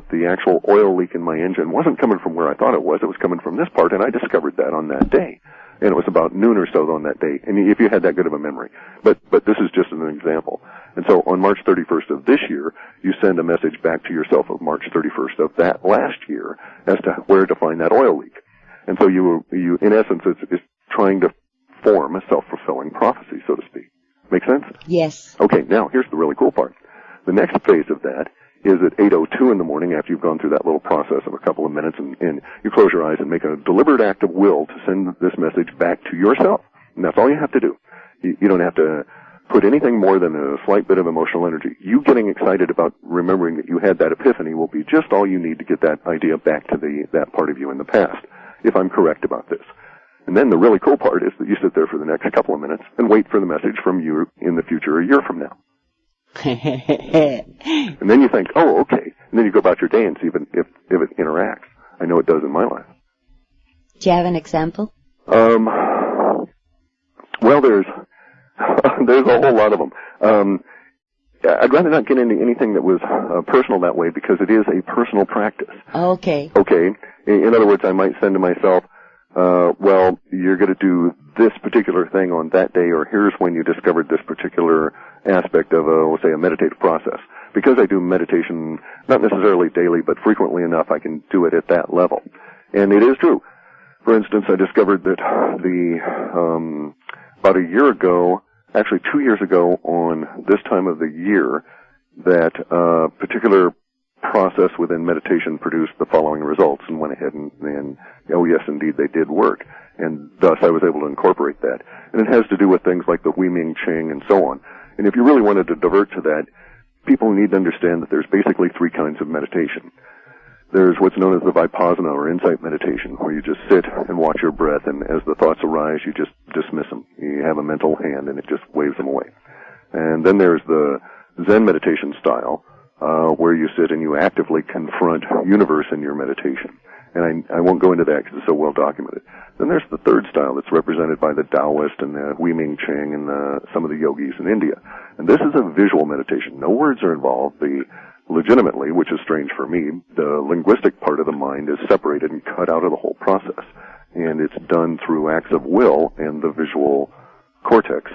the actual oil leak in my engine wasn't coming from where I thought it was coming from this part, and I discovered that on that day. And it was about noon or so on that day, and if you had that good of a memory. But this is just an example. And so on March 31st of this year, you send a message back to yourself of March 31st of that last year as to where to find that oil leak. And so you in essence, it's trying to form a self-fulfilling prophecy, so to speak. Make sense? Yes. Okay, now here's the really cool part. The next phase of that is at 8:02 in the morning, after you've gone through that little process of a couple of minutes, and you close your eyes and make a deliberate act of will to send this message back to yourself. And that's all you have to do. You don't have to put anything more than a slight bit of emotional energy. You getting excited about remembering that you had that epiphany will be just all you need to get that idea back to that part of you in the past, if I'm correct about this. And then the really cool part is that you sit there for the next couple of minutes and wait for the message from you in the future a year from now. And then you think, oh, okay. And then you go about your day and see if it interacts. I know it does in my life. Do you have an example? Well, there's a whole lot of them. I'd rather not get into anything that was personal that way because it is a personal practice. Okay. Okay. In other words, I might send to myself, well, you're going to do this particular thing on that day, or here's when you discovered this particular aspect of, let's say, a meditative process. Because I do meditation, not necessarily daily, but frequently enough, I can do it at that level. And it is true. For instance, I discovered that about a year ago, actually 2 years ago on this time of the year, that a particular process within meditation produced the following results, and went ahead and oh yes, indeed, they did work. And thus I was able to incorporate that. And it has to do with things like the Wei-Ming Ching and so on. And if you really wanted to divert to that, people need to understand that there's basically three kinds of meditation. There's what's known as the Vipassana or insight meditation, where you just sit and watch your breath, and as the thoughts arise, you just dismiss them. You have a mental hand, and it just waves them away. And then there's the Zen meditation style, where you sit and you actively confront universe in your meditation. And I won't go into that because it's so well documented. Then there's the third style that's represented by the Taoist and the Wei-Ming Ching and some of the yogis in India. And this is a visual meditation. No words are involved. Legitimately, which is strange for me, the linguistic part of the mind is separated and cut out of the whole process. And it's done through acts of will and the visual cortex.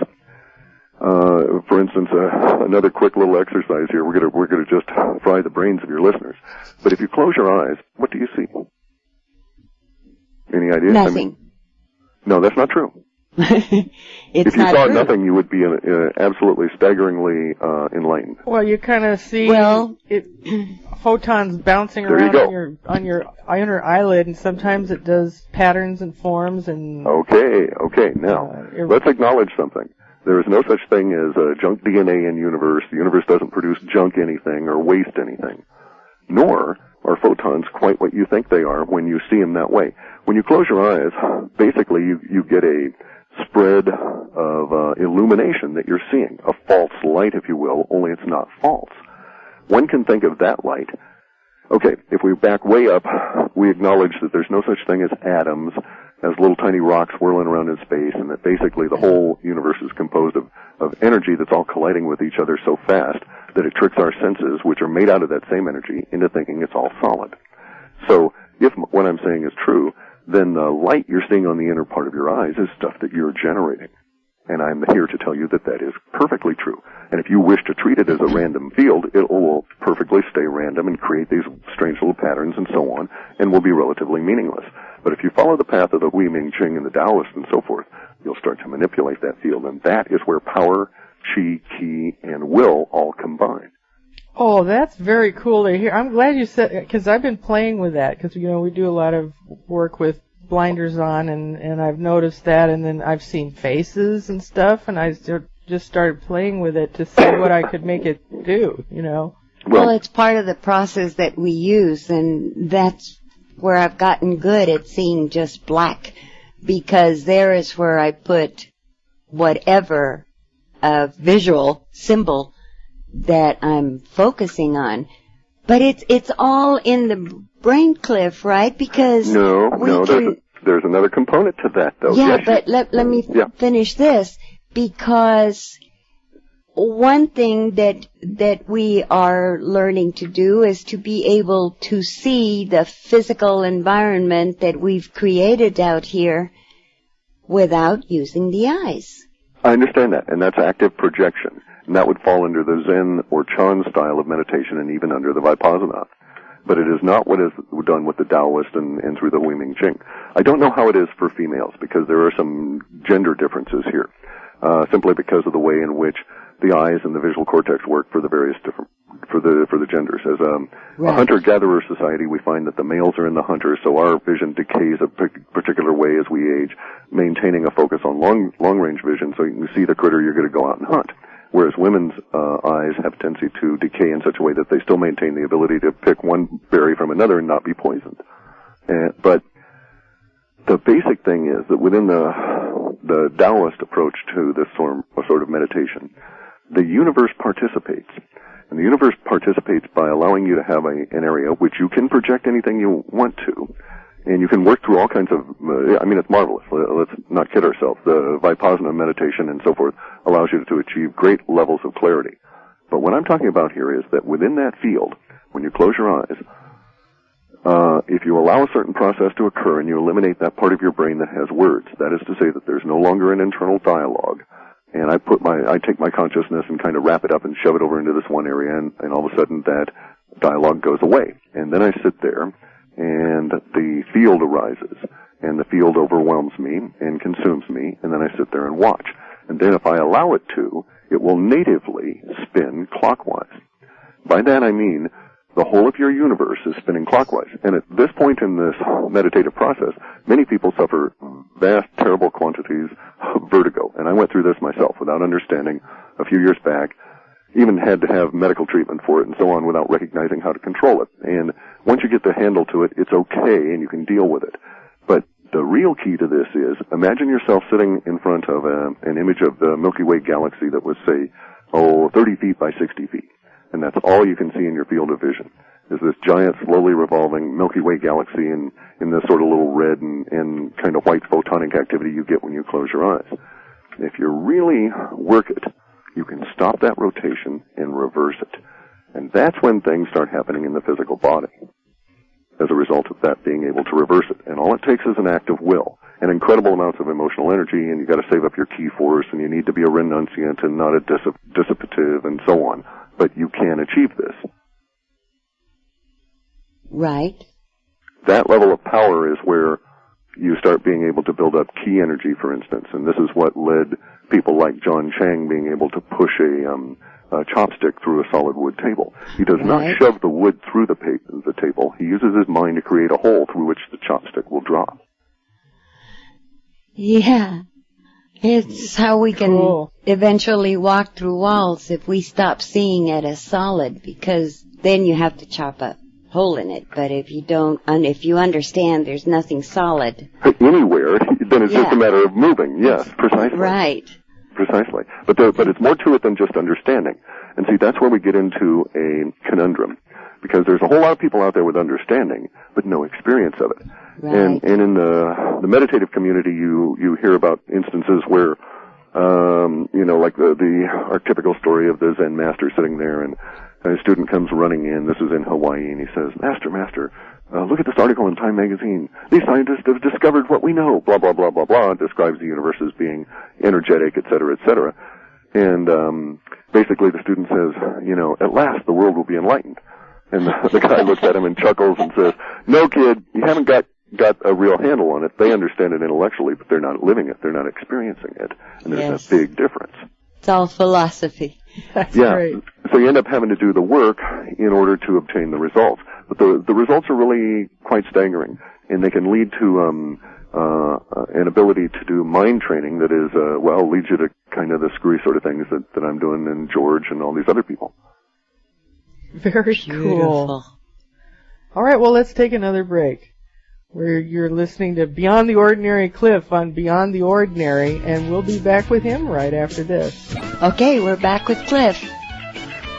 For instance, another quick little exercise here. We're gonna just fry the brains of your listeners. But if you close your eyes, what do you see? Any ideas? Nothing. No, that's not true. If you saw nothing, you would be absolutely staggeringly enlightened. Well, you kind of see photons bouncing there around on your inner eyelid, and sometimes it does patterns and forms. And okay. Now let's acknowledge something. There is no such thing as junk DNA in the universe. The universe doesn't produce junk anything or waste anything. Nor are photons quite what you think they are when you see them that way. When you close your eyes, basically you get a spread of illumination that you're seeing, a false light, if you will, only it's not false. One can think of that light. Okay, if we back way up, we acknowledge that there's no such thing as atoms, as little tiny rocks whirling around in space, and that basically the whole universe is composed of energy that's all colliding with each other so fast that it tricks our senses, which are made out of that same energy, into thinking it's all solid. So if what I'm saying is true, then the light you're seeing on the inner part of your eyes is stuff that you're generating. And I'm here to tell you that that is perfectly true. And if you wish to treat it as a random field, it will perfectly stay random and create these strange little patterns and so on, and will be relatively meaningless. But if you follow the path of the Wei-Ming Ching and the Taoists and so forth, you'll start to manipulate that field, and that is where power, chi, ki, and will all combine. Oh, that's very cool to hear. I'm glad you said, because I've been playing with that, because, you know, we do a lot of work with blinders on, and I've noticed that, and then I've seen faces and stuff, and I just started playing with it to see what I could make it do, you know. Well, it's part of the process that we use, and that's where I've gotten good at seeing just black, because there is where I put whatever visual symbol that I'm focusing on. But it's all in the brain, Cliff, right? Because there's another component to that, though. Yeah, yes, but let me finish this, because one thing that we are learning to do is to be able to see the physical environment that we've created out here without using the eyes. I understand that, and that's active projection. And that would fall under the Zen or Chan style of meditation and even under the Vipassana. But it is not what is done with the Taoist and through the Hui Ming Ching. I don't know how it is for females because there are some gender differences here, simply because of the way in which the eyes and the visual cortex work for the various different for the genders. As a hunter-gatherer society, we find that the males are in the hunters, so our vision decays a particular way as we age, maintaining a focus on long-range vision, so you can see the critter you're going to go out and hunt. Whereas women's eyes have a tendency to decay in such a way that they still maintain the ability to pick one berry from another and not be poisoned. But the basic thing is that within the Taoist approach to this sort of meditation, the universe participates. And the universe participates by allowing you to have an area which you can project anything you want to. And you can work through all kinds of, it's marvelous. Let's not kid ourselves. The Vipassana meditation and so forth allows you to achieve great levels of clarity. But what I'm talking about here is that within that field, when you close your eyes, if you allow a certain process to occur and you eliminate that part of your brain that has words, that is to say that there's no longer an internal dialogue, and I take my consciousness and kind of wrap it up and shove it over into this one area, and all of a sudden that dialogue goes away. And then I sit there, and the field arises, and the field overwhelms me and consumes me, and then I sit there and watch. And then if I allow it to, it will natively spin clockwise. By that I mean the whole of your universe is spinning clockwise. And at this point in this meditative process, many people suffer vast, terrible quantities of vertigo. And I went through this myself without understanding a few years back, even had to have medical treatment for it and so on without recognizing how to control it. And once you get the handle to it, it's okay and you can deal with it. But the real key to this is, imagine yourself sitting in front of an image of the Milky Way galaxy that was, say, 30 feet by 60 feet. And that's all you can see in your field of vision, is this giant, slowly revolving Milky Way galaxy in this sort of little red and kind of white photonic activity you get when you close your eyes. If you really work it, you can stop that rotation and reverse it. And that's when things start happening in the physical body as a result of that being able to reverse it. And all it takes is an act of will and incredible amounts of emotional energy, and you've got to save up your key force, and you need to be a renunciant and not a dissipative and so on. But you can achieve this. Right. That level of power is where you start being able to build up key energy, for instance, and this is what led people like John Chang being able to push a chopstick through a solid wood table. He does not shove the wood through the table. He uses his mind to create a hole through which the chopstick will drop. Yeah. It's how we can eventually walk through walls if we stop seeing it as solid, because then you have to chop a hole in it. But if you don't, if you understand there's nothing solid anywhere, then it's just a matter of moving. Yes, precisely. Right. Precisely. But it's more to it than just understanding. And see, that's where we get into a conundrum, because there's a whole lot of people out there with understanding, but no experience of it. Right. And in the meditative community, you hear about instances where, like the archetypical story of the Zen master sitting there, and a student comes running in. This is in Hawaii, and he says, Master, look at this article in Time magazine. These scientists have discovered what we know, blah, blah, blah, blah, blah. It describes the universe as being energetic, et cetera, et cetera. And basically the student says, at last the world will be enlightened. And the guy looks at him and chuckles and says, no, kid, you haven't got a real handle on it. They understand it intellectually, but they're not living it. They're not experiencing it. And there's a big difference. It's all philosophy. That's great. So you end up having to do the work in order to obtain the results. But the results are really quite staggering, and they can lead to an ability to do mind training that is, leads you to kind of the screwy sort of things that I'm doing, and George and all these other people. Very cool. All right, well, let's take another break. Where you're listening to Beyond the Ordinary Clif on Beyond the Ordinary, and we'll be back with him right after this. Okay, we're back with Clif.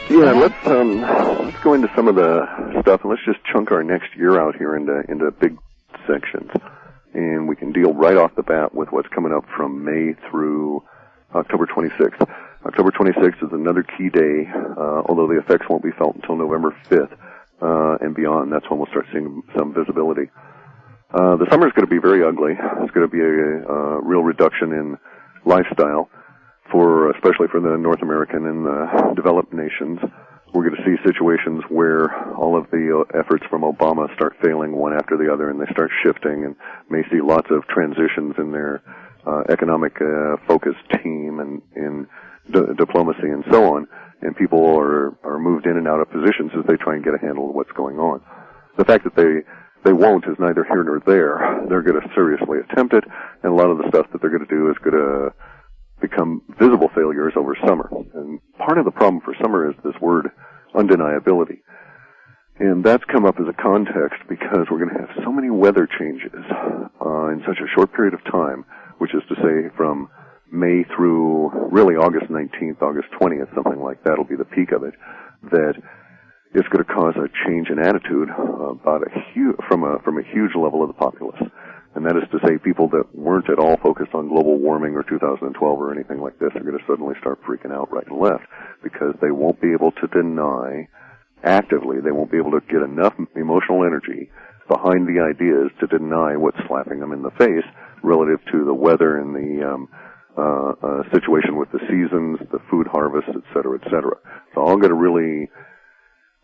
Yeah, let's go into some of the stuff, and let's just chunk our next year out here into big sections, and we can deal right off the bat with what's coming up from May through October 26th. October 26th is another key day, although the effects won't be felt until November 5th and beyond. That's when we'll start seeing some visibility. The summer is going to be very ugly. It's going to be a real reduction in lifestyle, especially for the North American and the developed nations. We're going to see situations where all of the efforts from Obama start failing one after the other, and they start shifting, and may see lots of transitions in their economic focus team and in diplomacy and so on, and people are moved in and out of positions as they try and get a handle of what's going on. The fact that they won't is neither here nor there. They're going to seriously attempt it, and a lot of the stuff that they're going to do is going to become visible failures over summer. And part of the problem for summer is this word undeniability. And that's come up as a context because we're going to have so many weather changes in such a short period of time, which is to say from May through really August 19th, August 20th, something like that will be the peak of it, that it's going to cause a change in attitude about from a huge level of the populace. And that is to say, people that weren't at all focused on global warming or 2012 or anything like this are going to suddenly start freaking out right and left because they won't be able to deny actively, they won't be able to get enough emotional energy behind the ideas to deny what's slapping them in the face relative to the weather and the situation with the seasons, the food harvest, et cetera, et cetera. It's all going to really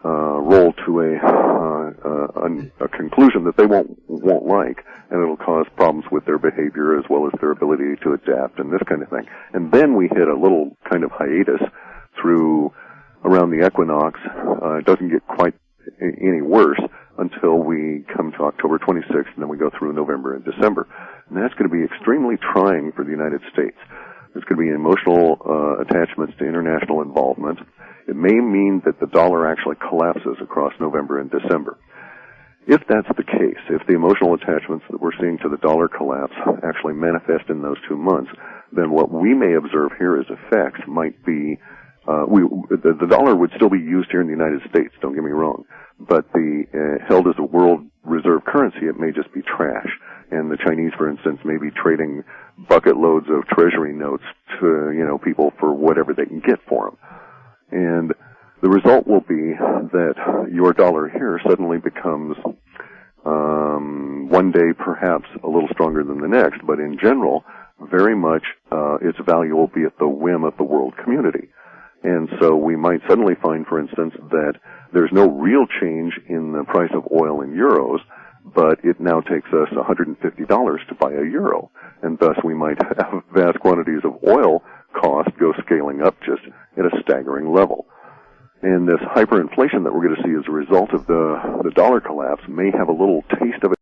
roll to a conclusion that they won't like, and it'll cause problems with their behavior as well as their ability to adapt and this kind of thing. And then we hit a little kind of hiatus through around the equinox. It doesn't get quite any worse until we come to October 26th, and then we go through November and December. And that's going to be extremely trying for the United States. There's going to be emotional attachments to international involvement. It may mean that the dollar actually collapses across November and December. If that's the case, if the emotional attachments that we're seeing to the dollar collapse actually manifest in those 2 months, then what we may observe here as effects might be the dollar would still be used here in the United States, don't get me wrong, but held as a world reserve currency, it may just be trash. And the Chinese, for instance, may be trading bucket loads of treasury notes to, people for whatever they can get for them. And the result will be that your dollar here suddenly becomes, one day perhaps a little stronger than the next, but in general, very much its value will be at the whim of the world community. And so we might suddenly find, for instance, that there's no real change in the price of oil in euros, but it now takes us $150 to buy a euro. And thus we might have vast quantities of oil cost go scaling up just at a staggering level. And this hyperinflation that we're going to see as a result of the dollar collapse may have a little taste of it